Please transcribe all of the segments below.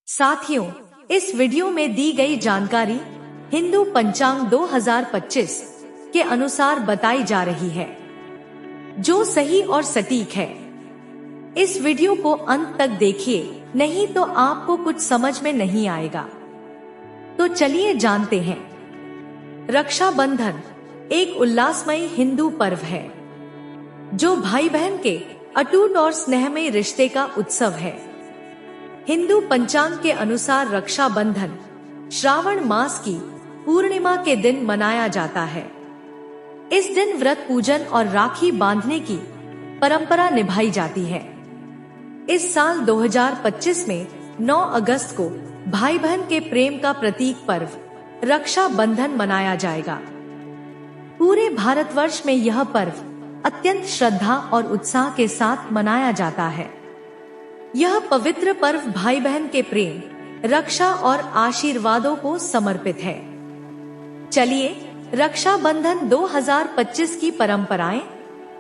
साथियों, इस वीडियो में दी गई जानकारी हिंदू पंचांग 2025 के अनुसार बताई जा रही है, जो सही और सटीक है। इस वीडियो को अंत तक देखिए, नहीं तो आपको कुछ समझ में नहीं आएगा। तो चलिए जानते हैं। रक्षाबंधन एक उल्लासमयी हिंदू पर्व है, जो भाई बहन के अटूट और स्नेहमयी रिश्ते का उत्सव है। हिंदू पंचांग के अनुसार रक्षाबंधन श्रावण मास की पूर्णिमा के दिन मनाया जाता है। इस दिन व्रत पूजन और राखी बांधने की परंपरा निभाई जाती है। इस साल 2025 में 9 अगस्त को भाई बहन के प्रेम का प्रतीक पर्व रक्षाबंधन मनाया जाएगा। पूरे भारतवर्ष में यह पर्व अत्यंत श्रद्धा और उत्साह के साथ मनाया जाता है। यह पवित्र पर्व भाई बहन के प्रेम, रक्षा और आशीर्वादों को समर्पित है। चलिए रक्षाबंधन 2025 की परंपराएं,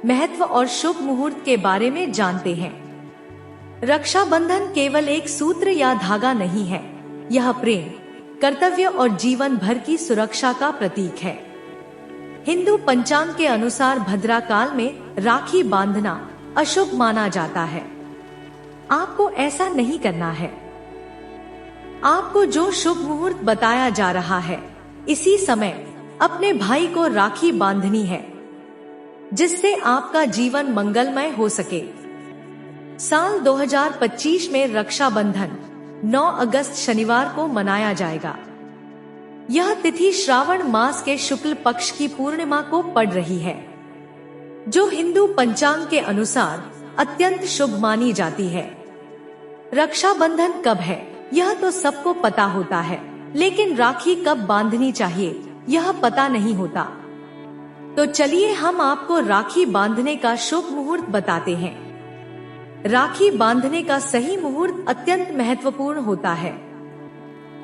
महत्व और शुभ मुहूर्त के बारे में जानते हैं। रक्षाबंधन केवल एक सूत्र या धागा नहीं है, यह प्रेम, कर्तव्य और जीवन भर की सुरक्षा का प्रतीक है। हिंदू पंचांग के अनुसार भद्रा काल में राखी बांधना अशुभ माना जाता है। आपको ऐसा नहीं करना है। आपको जो शुभ मुहूर्त बताया जा रहा है, इसी समय अपने भाई को राखी बांधनी है, जिससे आपका जीवन मंगलमय हो सके। साल 2025 में रक्षाबंधन 9 अगस्त शनिवार को मनाया जाएगा। यह तिथि श्रावण मास के शुक्ल पक्ष की पूर्णिमा को पड़ रही है, जो हिंदू पंचांग के अनुसार अत्यंत शुभ मानी जाती है। रक्षाबंधन कब है, यह तो सबको पता होता है, लेकिन राखी कब बांधनी चाहिए, यह पता नहीं होता। तो चलिए हम आपको राखी बांधने का शुभ मुहूर्त बताते हैं। राखी बांधने का सही मुहूर्त अत्यंत महत्वपूर्ण होता है,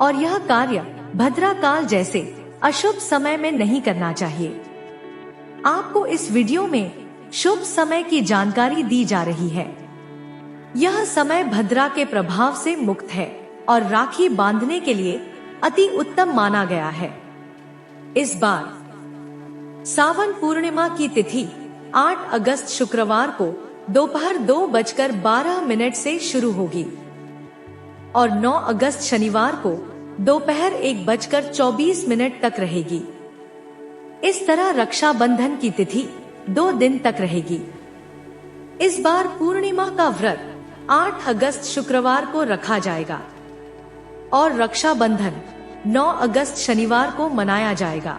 और यह कार्य भद्रा काल जैसे अशुभ समय में नहीं करना चाहिए। आपको इस वीडियो में शुभ समय की जानकारी दी जा रही है। यह समय भद्रा के प्रभाव से मुक्त है और राखी बांधने के लिए अति उत्तम माना गया है। इस बार सावन पूर्णिमा की तिथि 8 अगस्त शुक्रवार को दोपहर 2:12 से शुरू होगी और 9 अगस्त शनिवार को दोपहर 1:24 तक रहेगी। इस तरह रक्षाबंधन की तिथि 2 दिन तक रहेगी। इस बार पूर्णिमा का व्रत 8 अगस्त शुक्रवार को रखा जाएगा और रक्षाबंधन 9 अगस्त शनिवार को मनाया जाएगा।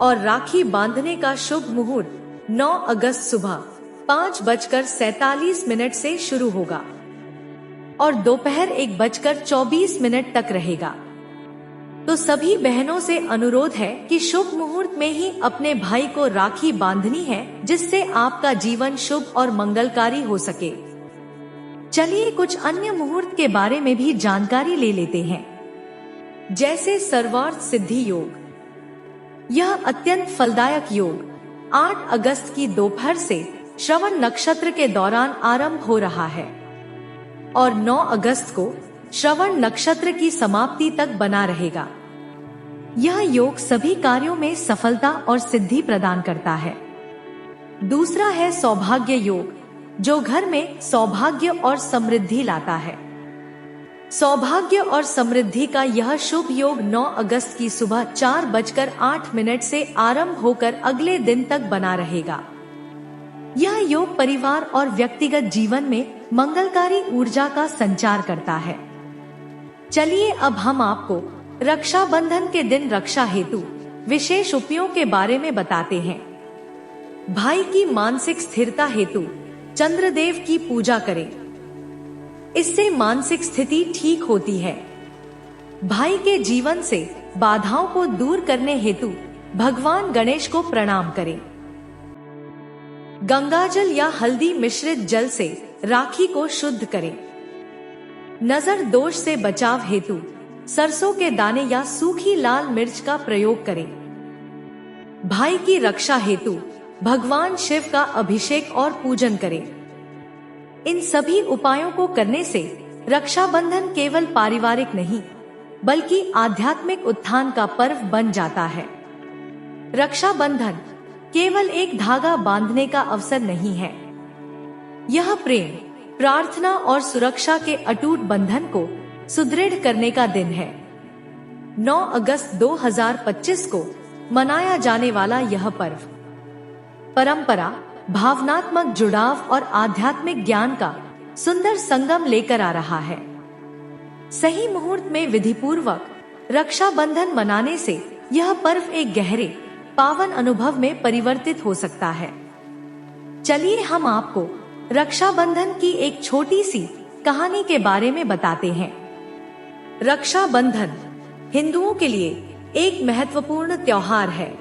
और राखी बांधने का शुभ मुहूर्त 9 अगस्त सुबह 5:47 से शुरू होगा और दोपहर 1:24 तक रहेगा। तो सभी बहनों से अनुरोध है कि शुभ मुहूर्त में ही अपने भाई को राखी बांधनी है, जिससे आपका जीवन शुभ और मंगलकारी हो सके। चलिए कुछ अन्य मुहूर्त के बारे में भी जानकारी ले लेते हैं, जैसे सर्वार्थ सिद्धि योग। यह अत्यंत फलदायक योग 8 अगस्त की दोपहर से श्रवण नक्षत्र के दौरान आरंभ हो रहा है और 9 अगस्त को श्रवण नक्षत्र की समाप्ति तक बना रहेगा। यह योग सभी कार्यों में सफलता और सिद्धि प्रदान करता है। दूसरा है सौभाग्य योग, जो घर में सौभाग्य और समृद्धि लाता है। सौभाग्य और समृद्धि का यह शुभ योग 9 अगस्त की सुबह 4:08 से आरंभ होकर अगले दिन तक बना रहेगा। यह योग परिवार और व्यक्तिगत जीवन में मंगलकारी ऊर्जा का संचार करता है। चलिए अब हम आपको रक्षाबंधन के दिन रक्षा हेतु विशेष उपायों के बारे में बताते हैं। भाई की मानसिक स्थिरता हेतु चंद्रदेव की पूजा करें। इससे मानसिक स्थिति ठीक होती है। भाई के जीवन से बाधाओं को दूर करने हेतु भगवान गणेश को प्रणाम करें। गंगाजल या हल्दी मिश्रित जल से राखी को शुद्ध करें। नजर दोष से बचाव हेतु सरसों के दाने या सूखी लाल मिर्च का प्रयोग करें। भाई की रक्षा हेतु भगवान शिव का अभिषेक और पूजन करें। इन सभी उपायों को करने से रक्षाबंधन केवल पारिवारिक नहीं बल्कि आध्यात्मिक उत्थान का पर्व बन जाता है। रक्षाबंधन केवल एक धागा बांधने का अवसर नहीं है, यह प्रेम, प्रार्थना और सुरक्षा के अटूट बंधन को सुदृढ़ करने का दिन है। 9 अगस्त 2025 को मनाया जाने वाला यह पर्व परंपरा, भावनात्मक जुड़ाव और आध्यात्मिक ज्ञान का सुंदर संगम लेकर आ रहा है। सही मुहूर्त में विधिपूर्वक रक्षाबंधन मनाने से यह पर्व एक गहरे, पावन अनुभव में परिवर्तित हो सकता है। चलिए हम आपको रक्षाबंधन की एक छोटी सी कहानी के बारे में बताते हैं। रक्षाबंधन हिंदुओं के लिए एक महत्वपूर्ण त्योहार है।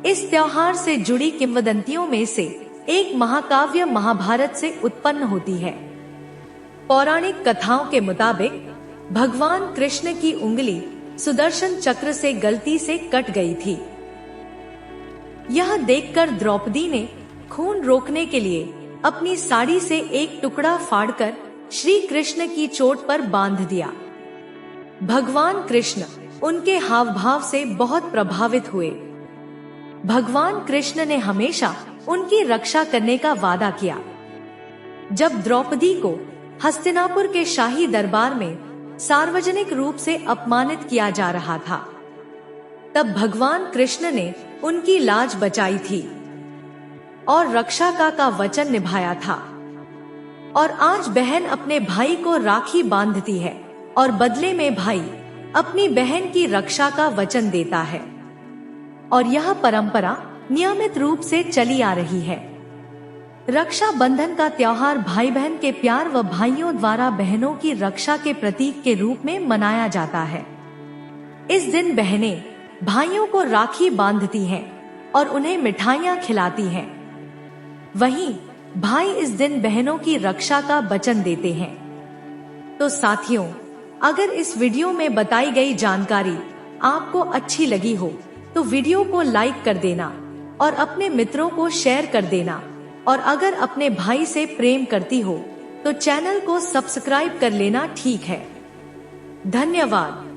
इस त्योहार से जुड़ी किंवदंतियों में से एक महाकाव्य महाभारत से उत्पन्न होती है। पौराणिक कथाओं के मुताबिक भगवान कृष्ण की उंगली सुदर्शन चक्र से गलती से कट गई थी। यह देखकर द्रौपदी ने खून रोकने के लिए अपनी साड़ी से एक टुकड़ा फाड़कर श्री कृष्ण की चोट पर बांध दिया। भगवान कृष्ण उनके हाव भाव से बहुत प्रभावित हुए। भगवान कृष्ण ने हमेशा उनकी रक्षा करने का वादा किया। जब द्रौपदी को हस्तिनापुर के शाही दरबार में सार्वजनिक रूप से अपमानित किया जा रहा था, तब भगवान कृष्ण ने उनकी लाज बचाई थी और रक्षा का वचन निभाया था। और आज बहन अपने भाई को राखी बांधती है और बदले में भाई अपनी बहन की रक्षा का वचन देता है। और यह परंपरा नियमित रूप से चली आ रही है। रक्षा बंधन का त्योहार भाई बहन के प्यार व भाइयों द्वारा बहनों की रक्षा के प्रतीक के रूप में मनाया जाता है। इस दिन बहनें भाइयों को राखी बांधती हैं और उन्हें मिठाइयाँ खिलाती हैं। वहीं भाई इस दिन बहनों की रक्षा का वचन देते हैं। तो साथियों, अगर इस वीडियो में बताई गई जानकारी आपको अच्छी लगी हो तो वीडियो को लाइक कर देना और अपने मित्रों को शेयर कर देना। और अगर अपने भाई से प्रेम करती हो तो चैनल को सब्सक्राइब कर लेना। ठीक है, धन्यवाद।